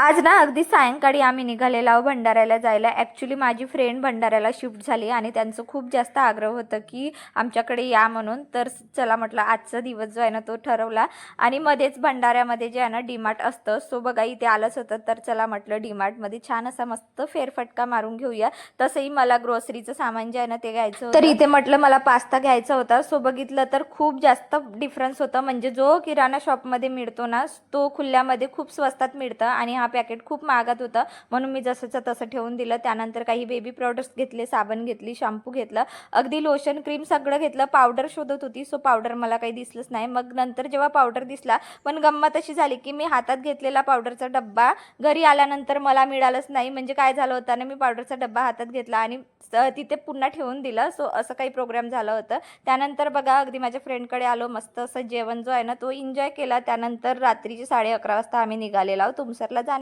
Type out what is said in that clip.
आज ना अगदी सायंकाळी आम्ही निघालेलो आहोत भंडाऱ्याला जायला. ॲक्च्युली माझी फ्रेंड भंडाऱ्याला शिफ्ट झाली आणि त्यांचं खूप जास्त आग्रह होतं की आमच्याकडे या म्हणून. तर चला म्हटलं आजचा दिवस जो आहे ना तो ठरवला. आणि मध्येच भंडाऱ्यामध्ये जे आहे ना डीमार्ट असतं, सो बघा इथे आलंच होतं. तर चला म्हटलं डीमार्टमध्ये छान असा मस्त फेरफटका मारून घेऊया. तसंही मला ग्रोसरीचं सामान जे आहे ना ते घ्यायचं होतं. तर इथे म्हटलं मला पास्ता घ्यायचा होता. सो बघितलं तर खूप जास्त डिफरन्स होता. म्हणजे जो किराणा शॉपमध्ये मिळतो ना तो खुल्यामध्ये खूप स्वस्तात मिळतं आणि हा पॅकेट खूप महागात होतं. म्हणून मी जसंचं तसं ठेवून दिलं. त्यानंतर काही बेबी प्रॉडक्ट्स घेतले, साबण घेतली, शॅम्पू घेतला, अगदी लोशन क्रीम सगळं घेतलं. पावडर शोधत होती, सो पावडर मला काही दिसलंच नाही. मग नंतर जेव्हा पावडर दिसला, पण गंमत अशी झाली की मी हातात घेतलेला पावडरचा डब्बा घरी आल्यानंतर मला मिळालंच नाही. म्हणजे काय झालं होतं ना, मी पावडरचा डब्बा हातात घेतला आणि तिथे पुन्हा ठेवून दिलं. सो असं काही प्रोग्राम झालं होतं. त्यानंतर बघा अगदी माझ्या फ्रेंडकडे आलो, मस्त असं जेवण जो आहे ना तो एन्जॉय केला. त्यानंतर रात्रीचे 11:30 वाजता आम्ही निघालेलो आहोत तुमसरला जाण्या